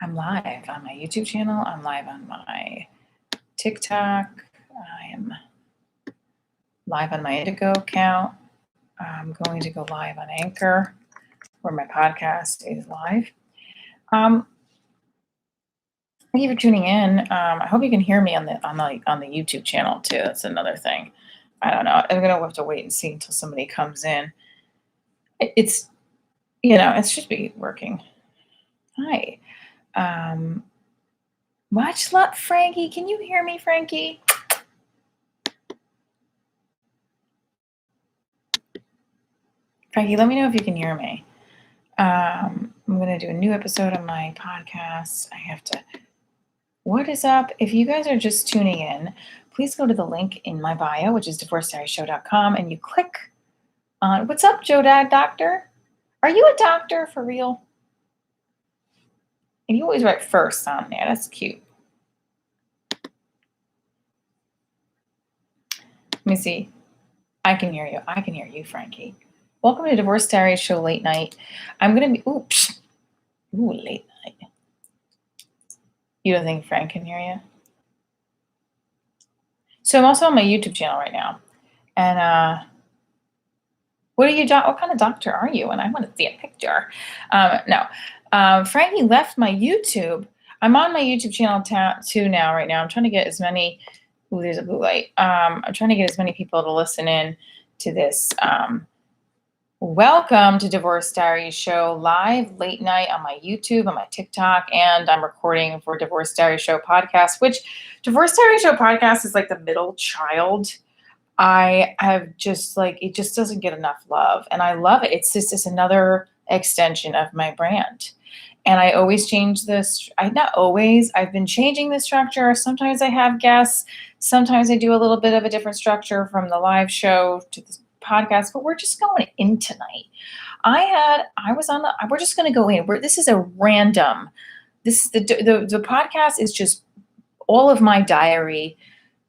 I'm live on my YouTube channel. I'm live on my TikTok. I am live on my Indigo account. I'm going to go live on Anchor, where my podcast is live. Thank you for tuning in. I hope you can hear me on the YouTube channel too. That's another thing. I don't know. I'm gonna have to wait and see until somebody comes in. It should be working. Hi. Much love, Frankie. Can you hear me, Frankie? Frankie, let me know if you can hear me. I'm going to do a new episode of my podcast. What is up? If you guys are just tuning in, please go to the link in my bio, which is divorcediaryshow.com, and you click on, what's up, Joe Dad Doctor? Are you a doctor for real? And you always write first on there. That's cute. Let me see. I can hear you. I can hear you, Frankie. Welcome to Divorce Diaries Show Late Night. I'm going to be, late night. You don't think Frank can hear you? So I'm also on my YouTube channel right now. And what kind of doctor are you? And I want to see a picture. Frankie left my YouTube. I'm on my YouTube channel too now, right now. I'm trying to get as many, there's a blue light. I'm trying to get as many people to listen in to this. Welcome to Divorce Diaries Show live late night on my YouTube, on my TikTok, and I'm recording for Divorce Diaries Show podcast, which Divorce Diaries Show podcast is like the middle child. I have just it just doesn't get enough love, and I love it. It's just another extension of my brand. And I always change this. Not always. I've been changing the structure. Sometimes I have guests. Sometimes I do a little bit of a different structure from the live show to the podcast, but we're just going in tonight. We're just going to go in. This is a random. The podcast is just all of my diary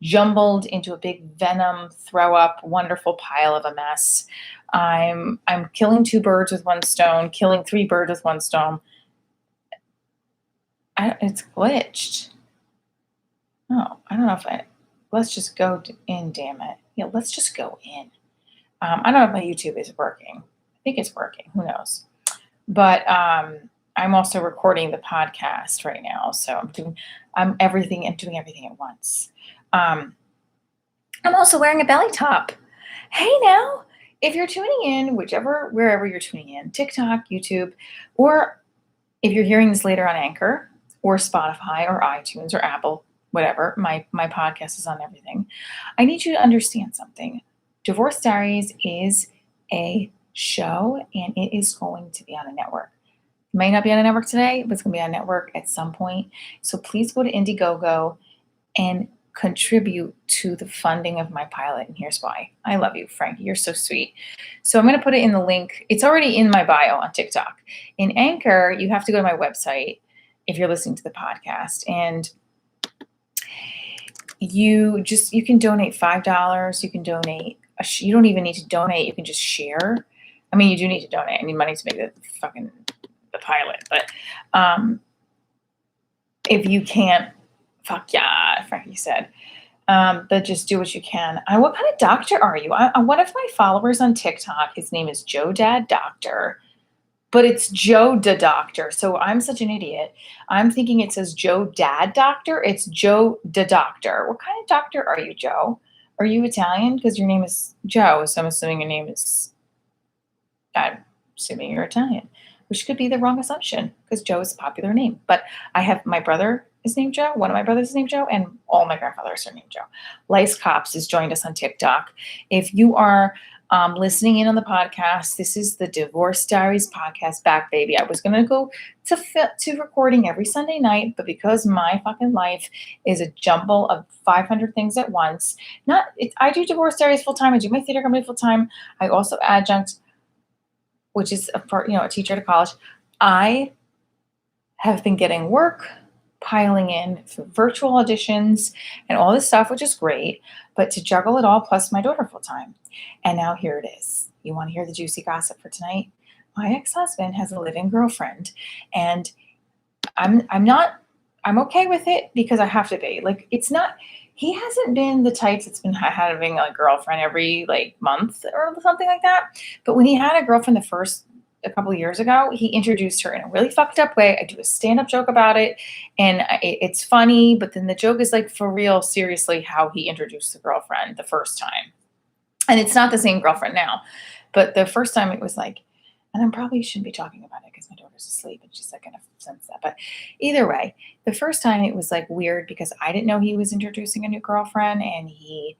jumbled into a big venom, throw up, wonderful pile of a mess. I'm killing 2 birds with one stone, killing 3 birds with one stone. It's glitched. No, I don't know let's just go in, damn it. Yeah, let's just go in. I don't know if my YouTube is working. I think it's working. Who knows? But I'm also recording the podcast right now. So I'm doing everything at once. I'm also wearing a belly top. Hey now, if you're tuning in, wherever you're tuning in, TikTok, YouTube, or if you're hearing this later on Anchor or Spotify or iTunes or Apple, whatever, my podcast is on everything. I need you to understand something. Divorce Diaries is a show, and it is going to be on a network. It may not be on a network today, but it's going to be on a network at some point. So please go to Indiegogo and contribute to the funding of my pilot. And here's why. I love you, Frankie. You're so sweet. So I'm going to put it in the link. It's already in my bio on TikTok. In Anchor, you have to go to my website if you're listening to the podcast. And you can donate $5. You can donate. You don't even need to donate. You can just share. I mean, you do need to donate. I need money to make the pilot. But if you can't, fuck yeah, Frankie said. But just do what you can. What kind of doctor are you? One of my followers on TikTok, his name is Joe Dad Doctor, but it's Joe Da Doctor. So I'm such an idiot. I'm thinking it says Joe Dad Doctor. It's Joe Da Doctor. What kind of doctor are you, Joe? Are you Italian? Because your name is Joe, so I'm assuming your name is, I'm assuming you're Italian, which could be the wrong assumption because Joe is a popular name. But I have my brother is named Joe. One of my brothers is named Joe, and all my grandfathers are named Joe. Lice Cops has joined us on TikTok. If you are listening in on the podcast, this is the Divorce Diaries podcast back, baby. I was going to go to recording every Sunday night, but because my fucking life is a jumble of 500 things at once, I do Divorce Diaries full time. I do my theater company full time. I also adjunct, which is a teacher at a college. I have been getting work piling in for virtual auditions and all this stuff, which is great, but to juggle it all plus my daughter full time. And now here it is. You want to hear the juicy gossip for tonight? My ex-husband has a live-in girlfriend, and I'm not I'm okay with it because I have to be. Like, it's not he hasn't been the type that's been having a girlfriend every, like, month or something like that, but when he had a girlfriend the first a couple of years ago, he introduced her in a really fucked up way. I do a stand-up joke about it, and it's funny, but then the joke is, like, for real, seriously, how he introduced the girlfriend the first time. And it's not the same girlfriend now, but the first time it was like, and I probably shouldn't be talking about it because my daughter's asleep and she's like gonna sense that. But either way, the first time it was like weird because I didn't know he was introducing a new girlfriend, and he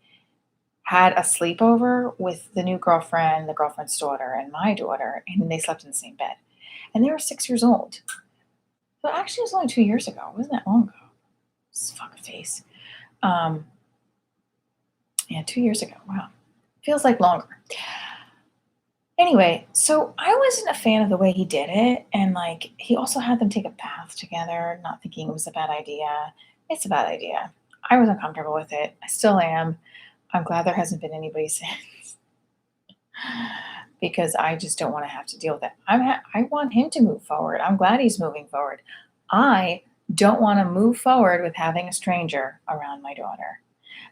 had a sleepover with the new girlfriend, the girlfriend's daughter, and my daughter, and they slept in the same bed. And they were 6 years old. So actually, it was only 2 years ago. It wasn't that long ago. This fucking face. Um, yeah, 2 years ago. Wow. Feels like longer. Anyway, so I wasn't a fan of the way he did it, and, like, he also had them take a bath together, not thinking it was a bad idea. It's a bad idea. I was uncomfortable with it. I still am. I'm glad there hasn't been anybody since because I just don't wanna have to deal with it. I want him to move forward. I'm glad he's moving forward. I don't wanna move forward with having a stranger around my daughter.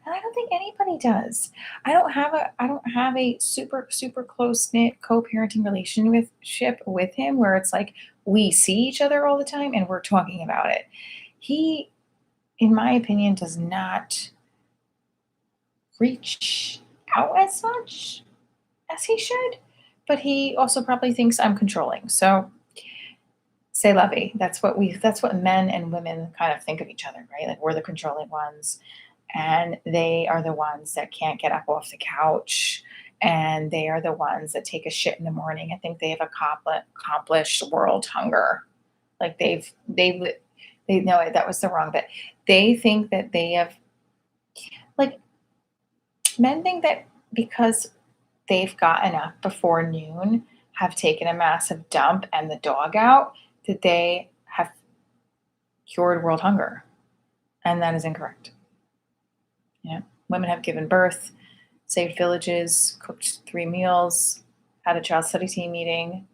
And I don't think anybody does. I don't have a super, super close-knit co-parenting relationship with him where it's like we see each other all the time and we're talking about it. He, in my opinion, does not reach out as much as he should, but he also probably thinks I'm controlling. So say lovey. That's what men and women kind of think of each other, right? Like we're the controlling ones and they are the ones that can't get up off the couch and they are the ones that take a shit in the morning and think they have accomplished world hunger. Like they know that was the wrong bit. They think that they have, like, men think that because they've gotten up before noon, have taken a massive dump and the dog out, that they have cured world hunger. And that is incorrect. You know, women have given birth, saved villages, cooked 3 meals, had a child study team meeting,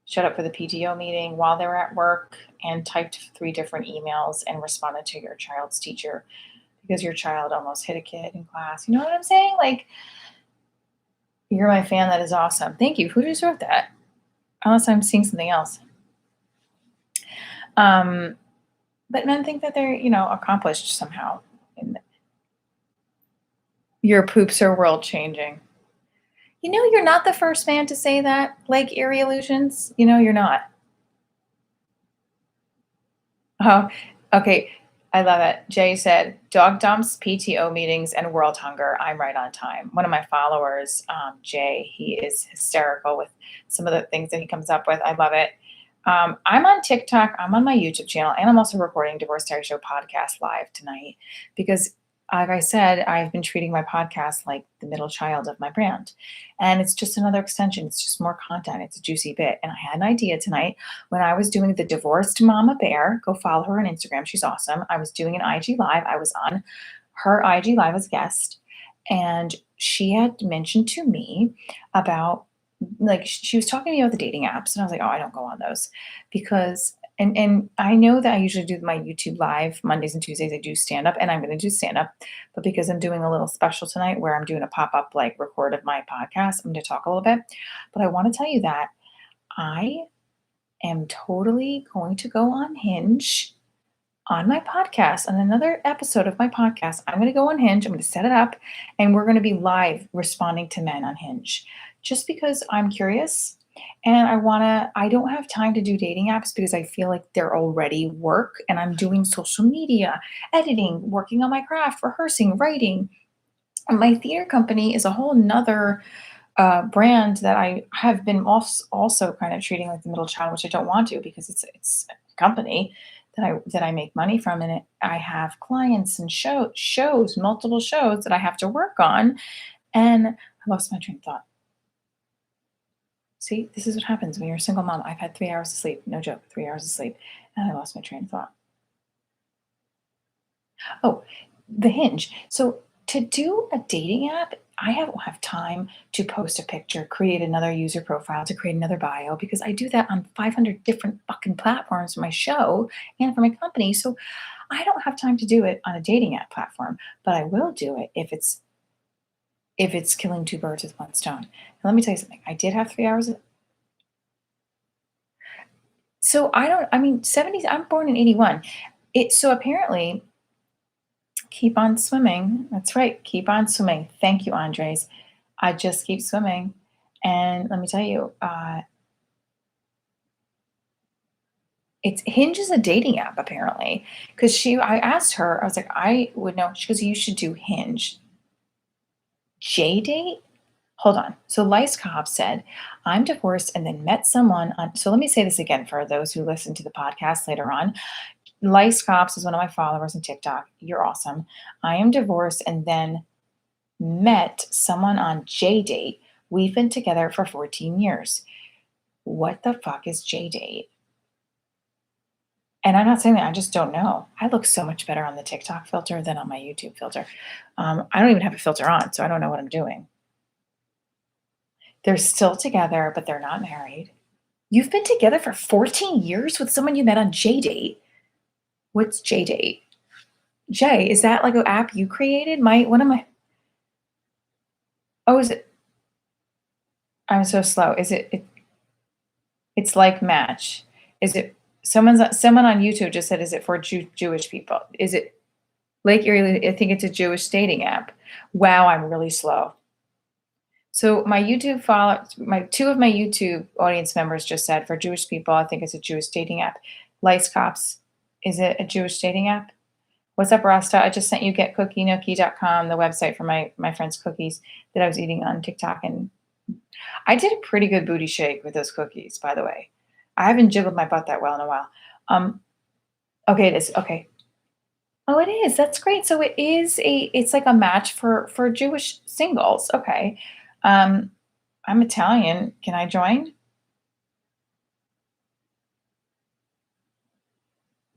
showed up for the PTO meeting while they were at work, and typed 3 different emails and responded to your child's teacher because your child almost hit a kid in class. You know what I'm saying? Like, you're my fan. That is awesome. Thank you. Who just wrote that? Unless I'm seeing something else. Um, but men think that they're, accomplished somehow. And your poops are world changing. You're not the first man to say that, like Eerie Illusions. You're not. Oh, okay. I love it. Jay said, dog dumps, PTO meetings, and world hunger. I'm right on time. One of my followers, Jay, he is hysterical with some of the things that he comes up with. I love it. I'm on TikTok, I'm on my YouTube channel, and I'm also recording Divorce Diary Show podcast live tonight because, like I said, I've been treating my podcast like the middle child of my brand. And it's just another extension. It's just more content. It's a juicy bit. And I had an idea tonight when I was doing the Divorced Mama Bear. Go follow her on Instagram. She's awesome. I was doing an IG Live. I was on her IG Live as a guest. And she had mentioned to me about, like, she was talking to me about the dating apps, and I was like, oh, I don't go on those because and I know that I usually do my YouTube live Mondays and Tuesdays. I do stand up, and I'm going to do stand up, but because I'm doing a little special tonight where I'm doing a pop up like record of my podcast, I'm going to talk a little bit. But I want to tell you that I am totally going to go on Hinge on my podcast, on another episode of my podcast. I'm going to go on Hinge. I'm going to set it up, and we're going to be live responding to men on Hinge just because I'm curious. And I don't have time to do dating apps because I feel like they're already work and I'm doing social media, editing, working on my craft, rehearsing, writing. And my theater company is a whole nother brand that I have been also kind of treating like the middle child, which I don't want to because it's a company that I make money from, and I have clients and shows, multiple shows that I have to work on, and I lost my train of thought. See, this is what happens when you're a single mom. I've had 3 hours of sleep, no joke, 3 hours of sleep, and I lost my train of thought. Oh, the Hinge. So to do a dating app, I don't have time to post a picture, create another user profile, to create another bio because I do that on 500 different fucking platforms for my show and for my company. So I don't have time to do it on a dating app platform, but I will do it if it's killing two birds with one stone. And let me tell you something. I did have 3 hours. So I don't, I mean, 70s, I'm born in 81. So apparently, keep on swimming. That's right. Keep on swimming. Thank you, Andres. I just keep swimming. And let me tell you, it's Hinge is a dating app apparently. Because I asked her, I was like, I would know. She goes, you should do Hinge. J date? Hold on. So Lice Cop said, I'm divorced and then met someone on. So let me say this again for those who listen to the podcast later on. Lice Cops is one of my followers on TikTok. You're awesome. I am divorced and then met someone on J Date. We've been together for 14 years. What the fuck is J Date? And I'm not saying that, I just don't know. I look so much better on the TikTok filter than on my YouTube filter. I don't even have a filter on, so I don't know what I'm doing. They're still together, but they're not married. You've been together for 14 years with someone you met on J Date. What's J Date? Jay, is that like an app you created? My one of my Oh, is it? I'm so slow. Is it's like Match. Is it someone on YouTube just said, is it for Jewish people? Is it Lake Erie? I think it's a Jewish dating app. Wow, I'm really slow. So my YouTube follow my two of my YouTube audience members just said for Jewish people, I think it's a Jewish dating app. Lice Cops, is it a Jewish dating app? What's up, Rasta? I just sent you getcookienookie.com, the website for my friend's cookies that I was eating on TikTok. And I did a pretty good booty shake with those cookies, by the way. I haven't jiggled my butt that well in a while. Um, okay, it is. Okay. Oh, it is. That's great. So it's like a match for Jewish singles. Okay. Um, I'm Italian. Can I join?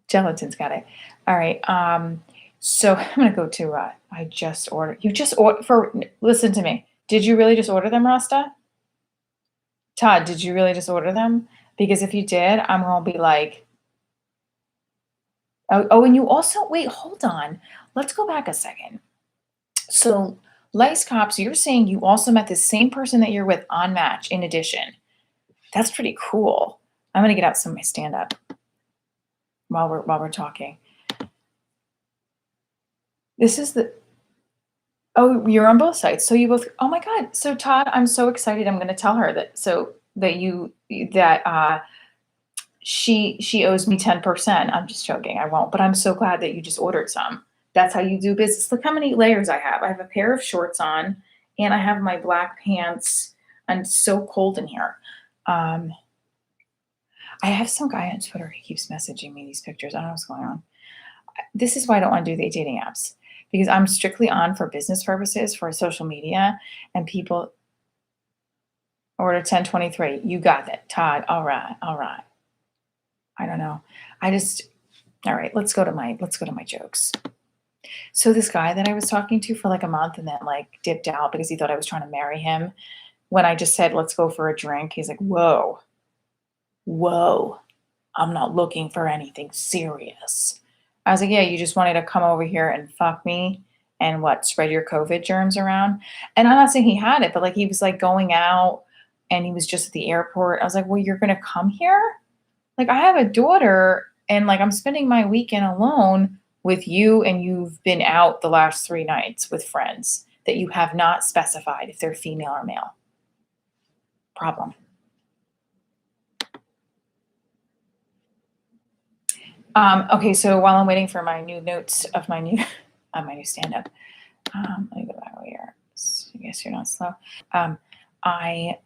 Gelatin's got it. All right. So I'm gonna go to I just ordered. You just ordered for listen to me. Did you really just order them, Rasta? Todd, did you really just order them? Because if you did, I'm gonna be like, oh, and you also wait, hold on. Let's go back a second. So, Lice Cops, you're saying you also met the same person that you're with on Match in addition. That's pretty cool. I'm gonna get out some of my stand up while we're talking. This is the Oh, you're on both sides. So you both Oh my god. So Todd, I'm so excited. I'm gonna tell her that that you that she owes me 10%. I'm just joking. I won't, but I'm so glad that you just ordered some. That's how you do business. Look how many layers I have. I have a pair of shorts on and I have my black pants. And it's so cold in here. Um, I have some guy on Twitter. He keeps messaging me these pictures. I don't know what's going on. This is why I don't want to do the dating apps because I'm strictly on for business purposes for social media and people order 1023. You got that, Todd. All right. All right. I don't know. I just All right, let's go to my jokes. So this guy that I was talking to for like a month and then like dipped out because he thought I was trying to marry him. When I just said, let's go for a drink, he's like, whoa, whoa, I'm not looking for anything serious. I was like, yeah, you just wanted to come over here and fuck me and what, spread your COVID germs around? And I'm not saying he had it, but like he was like going out and he was just at the airport. I was like, well, you're going to come here? Like, I have a daughter and like I'm spending my weekend alone with you, and you've been out the last 3 nights with friends that you have not specified if they're female or male. Problem. Okay, so while I'm waiting for my new notes of my new my new stand-up, let me go back over here. I guess you're not slow. I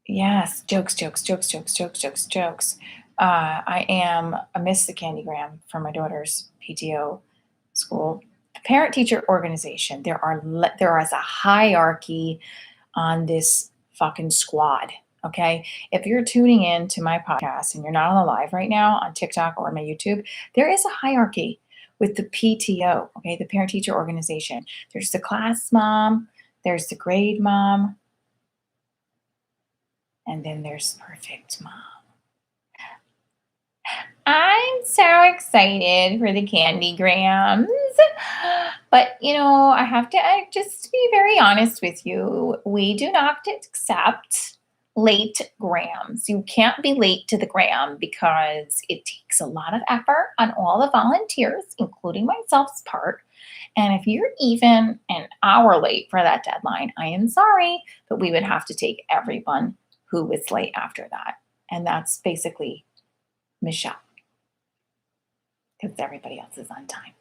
Yes, jokes, jokes, jokes, jokes, jokes, jokes, jokes. I am a Miss the Candygram for my daughter's PTO school. The parent teacher organization. There is a hierarchy on this fucking squad. Okay. If you're tuning in to my podcast and you're not on the live right now on TikTok or my YouTube, there is a hierarchy with the PTO. Okay. The parent teacher organization. There's the class mom, There's the grade mom, and then there's perfect mom. I'm so excited for the Candy Grams. But, I have to just be very honest with you. We do not accept late grams. You can't be late to the gram because it takes a lot of effort on all the volunteers, including myself's part. And if you're even an hour late for that deadline, I am sorry, but we would have to take everyone who was late after that. And that's basically Michelle, because everybody else is on time.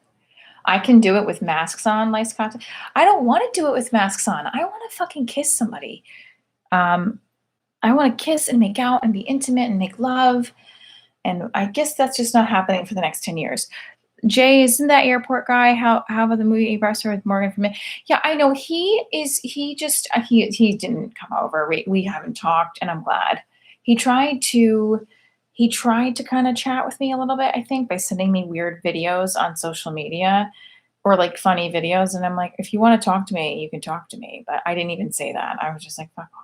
I can do it with masks on, lice contact. I don't want to do it with masks on. I want to fucking kiss somebody. I want to kiss and make out and be intimate and make love. And I guess that's just not happening for the next 10 years. Jay, isn't that airport guy? How about the movie Wrestler with Morgan Freeman? Yeah, I know he didn't come over. We haven't talked, and I'm glad. He tried to kind of chat with me a little bit, I think, by sending me weird videos on social media or like funny videos. And I'm like, if you want to talk to me, you can talk to me. But I didn't even say that. I was just like, fuck off.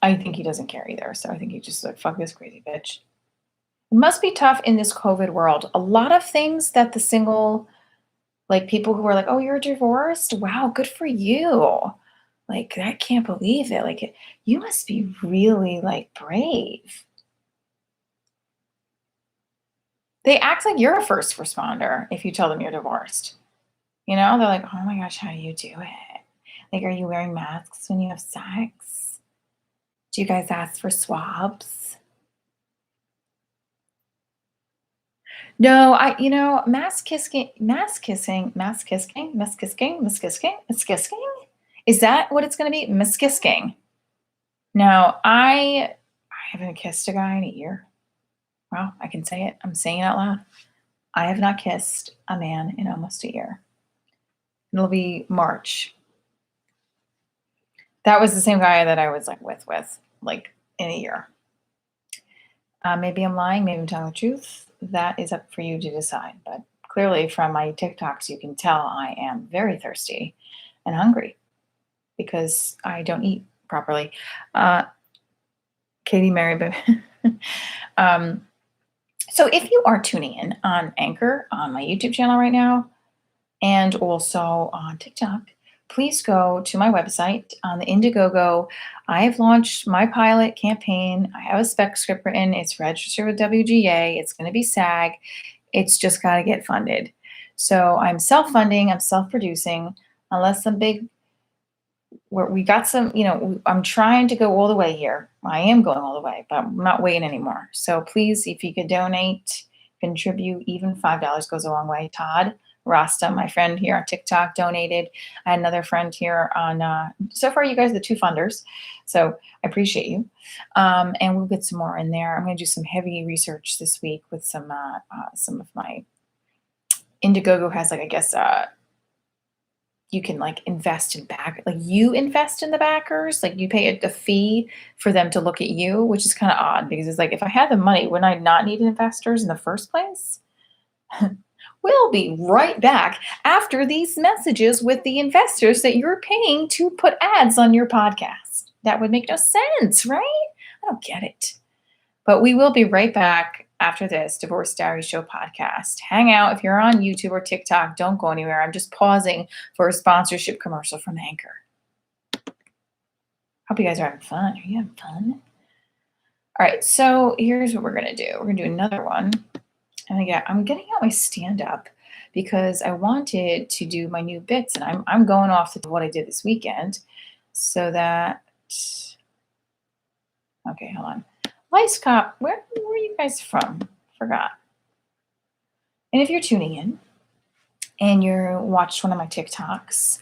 I think he doesn't care either. So I think he just like, fuck this crazy bitch. It must be tough in this COVID world. A lot of things that the single, like people who are like, oh, you're divorced? Wow, good for you. Like, I can't believe it. Like, you must be really like brave. They act like you're a first responder if you tell them you're divorced. They're like, oh my gosh, how do you do it? Like, are you wearing masks when you have sex? Do you guys ask for swabs? No, mask kissing. Is that what it's going to be? Maskisking. No, I haven't kissed a guy in a year. Wow, I can say it. I'm saying it out loud. I have not kissed a man in almost a year. It'll be March. That was the same guy that I was like with like in a year. Maybe I'm lying, maybe I'm telling the truth. That is up for you to decide. But clearly from my TikToks, you can tell I am very thirsty and hungry because I don't eat properly. Katie Mary. So if you are tuning in on Anchor on my YouTube channel right now and also on TikTok, please go to my website on the Indiegogo. I have launched my pilot campaign. I have a spec script written. It's registered with WGA. It's going to be SAG. It's just got to get funded. So I'm self-funding. I'm self-producing. Unless some big, we got some, I'm trying to go all the way here. I am going all the way, but I'm not waiting anymore. So please, if you could donate, contribute, even $5 goes a long way. Todd Rasta, my friend here on TikTok, donated. I had another friend here on, so far you guys are the two funders. So I appreciate you. And we'll get some more in there. I'm going to do some heavy research this week with some of my Indiegogo has like, I guess, you can like invest in you invest in the backers, like you pay a fee for them to look at you, which is kind of odd because it's like, if I had the money, wouldn't I not need investors in the first place? We'll be right back after these messages with the investors that you're paying to put ads on your podcast. That would make no sense, right? I don't get it. But we will be right back after this Divorce Diary Show podcast. Hang out. If you're on YouTube or TikTok, don't go anywhere. I'm just pausing for a sponsorship commercial from Anchor. Hope you guys are having fun. Are you having fun? All right, so here's what we're going to do. We're going to do another one. And again, I'm getting out my stand-up because I wanted to do my new bits, and I'm going off of what I did this weekend so that, okay, hold on. Lice Cop, where are you guys from? Forgot. And if you're tuning in and you watched one of my TikToks,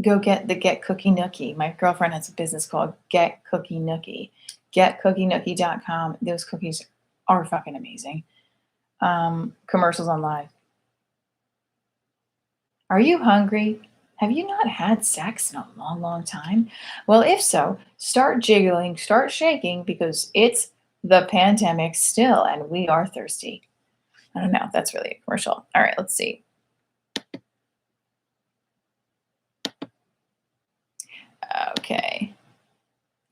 go get the Get Cookie Nookie. My girlfriend has a business called Get Cookie Nookie. GetCookieNookie.com. Those cookies are fucking amazing. Commercials on live. Are you hungry? Have you not had sex in a long, long time? Well, if so, start jiggling, start shaking, because it's the pandemic still, and we are thirsty. I don't know if that's really a commercial. All right, let's see. Okay.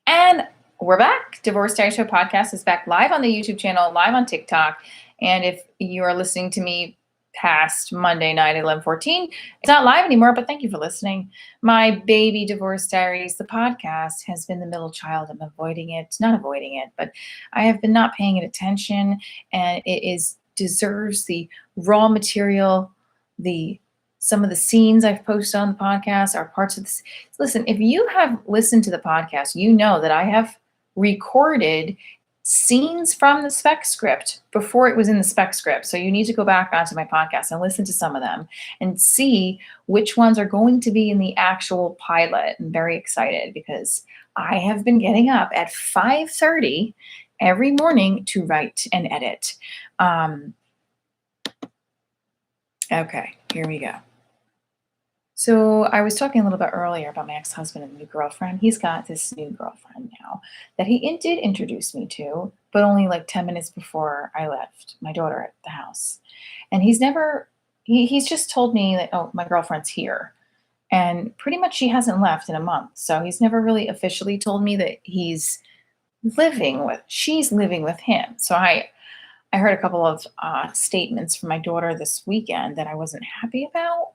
And we're back. Divorce Diary Show podcast is back live on the YouTube channel, live on TikTok. And if you are listening to me past Monday night at 11:14, it's not live anymore, but thank you for listening. My baby Divorce Diaries, the podcast, has been the middle child. I'm avoiding it, not avoiding it, but I have been not paying it attention, and it is deserves the raw material, the some of the scenes I've posted on the podcast are parts of this. Listen, if you have listened to the podcast, you know that I have recorded scenes from the spec script before it was in the spec script. So you need to go back onto my podcast and listen to some of them and see which ones are going to be in the actual pilot. I'm very excited because I have been getting up at 5:30 every morning to write and edit. Okay, here we go. So I was talking a little bit earlier about my ex-husband and new girlfriend. He's got this new girlfriend now that he did introduce me to, but only like 10 minutes before I left my daughter at the house. And he's just told me that, oh, my girlfriend's here. And pretty much she hasn't left in a month. So he's never really officially told me that she's living with him. So I heard a couple of statements from my daughter this weekend that I wasn't happy about.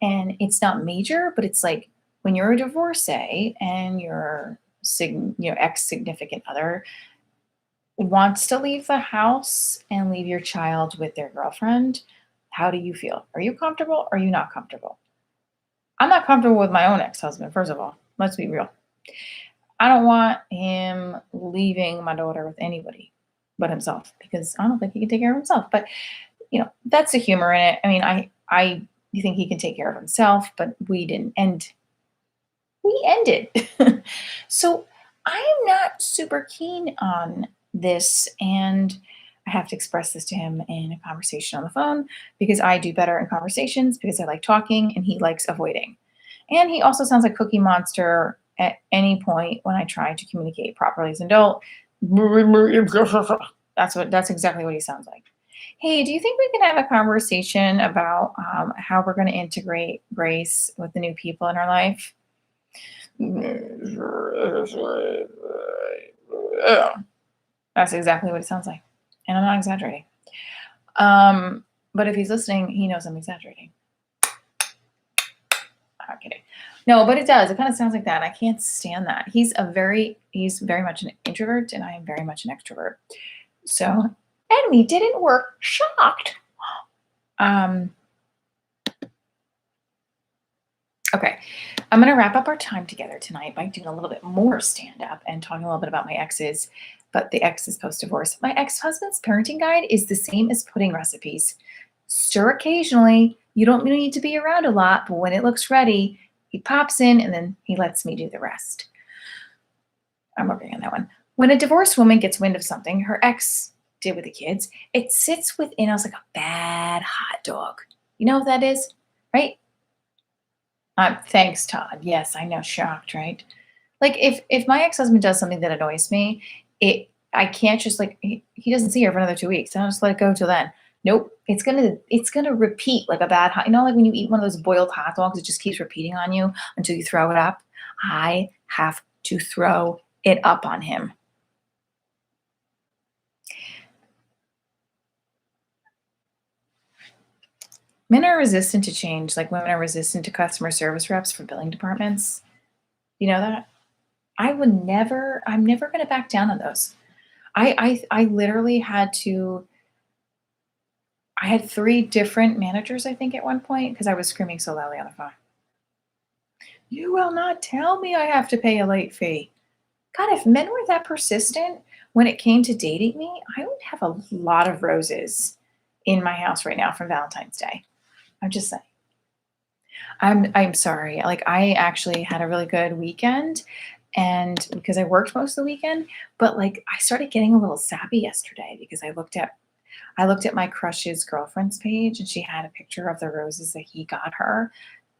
And it's not major, but it's like when you're a divorcee and your ex significant other wants to leave the house and leave your child with their girlfriend, how do you feel? Are you comfortable? Or are you not comfortable? I'm not comfortable with my own ex-husband, first of all. Let's be real. I don't want him leaving my daughter with anybody but himself because I don't think he can take care of himself. But that's the humor in it. I mean, I think he can take care of himself, but we didn't end. We ended. So I'm not super keen on this, and I have to express this to him in a conversation on the phone because I do better in conversations because I like talking and he likes avoiding. And he also sounds like Cookie Monster at any point when I try to communicate properly as an adult. That's exactly what he sounds like. Hey, do you think we can have a conversation about how we're going to integrate Grace with the new people in our life? That's exactly what it sounds like. And I'm not exaggerating. But if he's listening, he knows I'm exaggerating. I'm kidding. No, but it does. It kind of sounds like that. I can't stand that. He's very much an introvert, and I am very much an extrovert. So, enemy didn't work. Shocked. Okay. I'm going to wrap up our time together tonight by doing a little bit more stand-up and talking a little bit about my exes, but the exes post-divorce. My ex-husband's parenting guide is the same as pudding recipes. Stir occasionally. You don't need to be around a lot, but when it looks ready, he pops in and then he lets me do the rest. I'm working on that one. When a divorced woman gets wind of something her ex did with the kids, it sits within us like a bad hot dog. You know what that is, right? Thanks, Todd. Yes, I know. Shocked, right? Like if my ex-husband does something that annoys me, I can't just he doesn't see her for another 2 weeks. I don't just let it go till then. Nope. It's gonna repeat like a bad hot. Like when you eat one of those boiled hot dogs, it just keeps repeating on you until you throw it up. I have to throw it up on him. Men are resistant to change, like women are resistant to customer service reps for billing departments. You know that? I'm never going to back down on those. I literally I had 3 different managers, I think, at one point because I was screaming so loudly on the phone. You will not tell me I have to pay a late fee. God, if men were that persistent when it came to dating me, I would have a lot of roses in my house right now for Valentine's Day. I'm just saying. I'm sorry. Like I actually had a really good weekend and because I worked most of the weekend, but like I started getting a little sappy yesterday because I looked at my crush's girlfriend's page and she had a picture of the roses that he got her.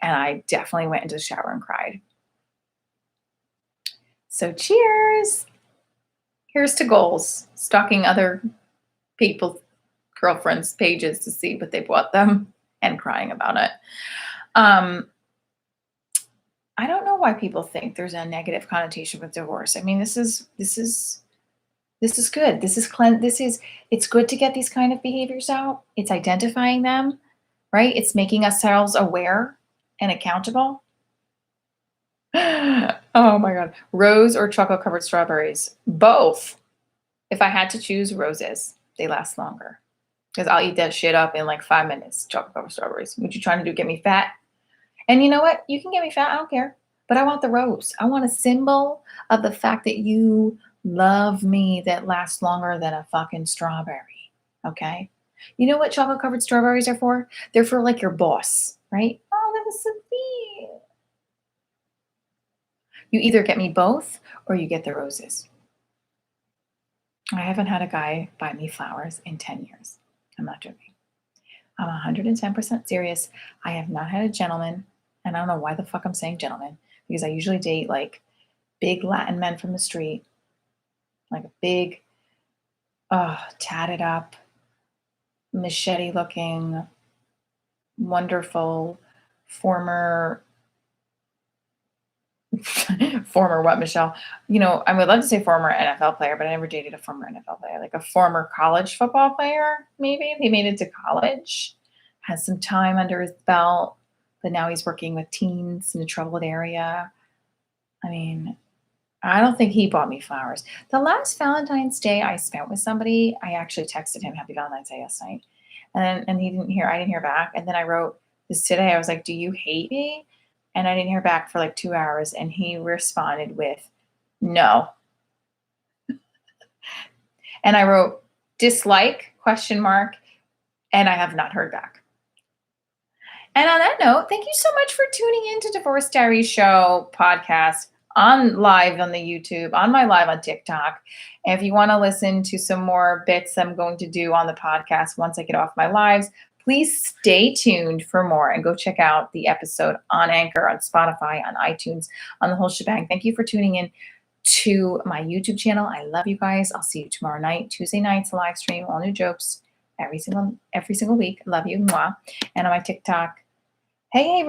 And I definitely went into the shower and cried. So cheers. Here's to goals. Stalking other people's girlfriends' pages to see what they bought them and crying about it. I don't know why people think there's a negative connotation with divorce. I mean, this is good. This is it's good to get these kind of behaviors out. It's identifying them, right? It's making ourselves aware and accountable. Oh my god. Rose or chocolate covered strawberries? Both. If I had to choose, roses. They last longer. Because I'll eat that shit up in like 5 minutes. Chocolate covered strawberries. What you trying to do? Get me fat? And you know what? You can get me fat. I don't care. But I want the rose. I want a symbol of the fact that you love me that lasts longer than a fucking strawberry. Okay? You know what chocolate covered strawberries are for? They're for like your boss, right? Oh, that was so sweet. You either get me both or you get the roses. I haven't had a guy buy me flowers in 10 years. I'm not joking. I'm 110% serious. I have not had a gentleman, and I don't know why the fuck I'm saying gentleman, because I usually date like big Latin men from the street, like a big, tatted up, machete looking, wonderful, former former what, Michelle? You know, I would love to say former NFL player, but I never dated a former NFL player. Like a former college football player, maybe. He made it to college, has some time under his belt, but now he's working with teens in a troubled area. I mean, I don't think he bought me flowers. The last Valentine's Day I spent with somebody, I actually texted him Happy Valentine's Day last night. And I didn't hear back. And then I wrote this today. I was like, "Do you hate me?" And I didn't hear back for like 2 hours. And he responded with, "No." And I wrote dislike question mark. And I have not heard back. And on that note, thank you so much for tuning in to Divorce Diaries Show podcast on live on the YouTube, on my live on TikTok. And if you want to listen to some more bits I'm going to do on the podcast once I get off my lives, please stay tuned for more and go check out the episode on Anchor, on Spotify, on iTunes, on the whole shebang. Thank you for tuning in to my YouTube channel. I love you guys. I'll see you tomorrow night, Tuesday nights, live stream, all new jokes every single week. Love you. Mwah. And on my TikTok, hey,